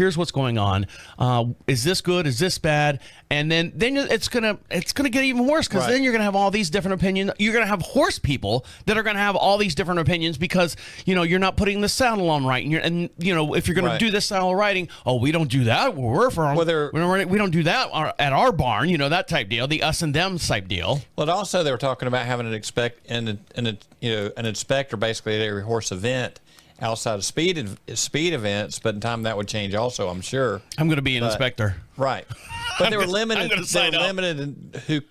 here's what's going on. Is this good? Is this bad? And then it's gonna get even worse, because then you're gonna have all these different opinions. You're gonna have horse people that are gonna have all these different opinions because you're not putting the saddle on right, and if you're gonna do this style of riding, we don't do that. We're from we don't do that at our barn. That type deal, the us and them type deal. Well, also they were talking about having an inspector basically at every horse event outside of speed events, but in time that would change also, I'm sure. I'm going to be an inspector. Right. But they were limited. They were limited in who,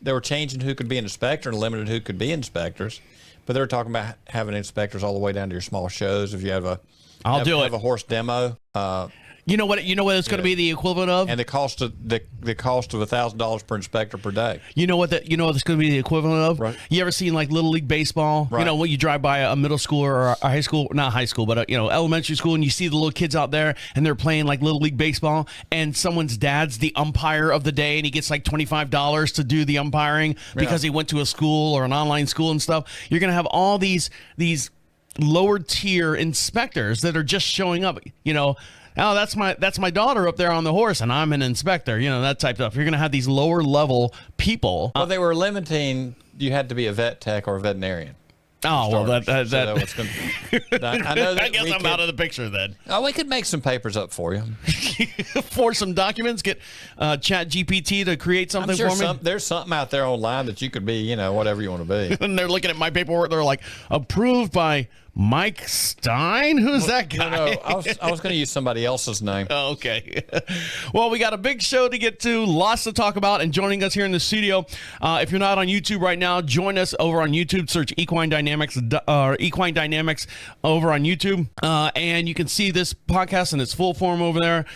they were changing who could be an inspector and limited who could be inspectors. But they were talking about having inspectors all the way down to your small shows. If you have a horse demo. You know what it's going to be the equivalent of? And the cost of $1,000 per inspector per day. You know what it's going to be the equivalent of? Right. You ever seen like Little League baseball? Right. When you drive by a middle school or a high school, not high school, but elementary school, and you see the little kids out there and they're playing like Little League baseball, and someone's dad's the umpire of the day, and he gets like $25 to do the umpiring because he went to a school or an online school and stuff. You're going to have all these lower tier inspectors that are just showing up, oh, that's my daughter up there on the horse, and I'm an inspector, that type of stuff. You're going to have these lower level people. Well, they were limiting, you had to be a vet tech or a veterinarian. Oh, well, I know that I guess I'm out of the picture then. Oh, we could make some papers up for you. For some documents, get Chat GPT to create something for me. There's something out there online that you could be, whatever you want to be. And they're looking at my paperwork. They're like, approved by Mike Stein? Who's that guy? No, I was going to use somebody else's name. Oh, okay. Well, we got a big show to get to, lots to talk about, and joining us here in the studio, if you're not on YouTube right now, join us over on YouTube. Search Equine Dynamics over on YouTube, and you can see this podcast in its full form over there.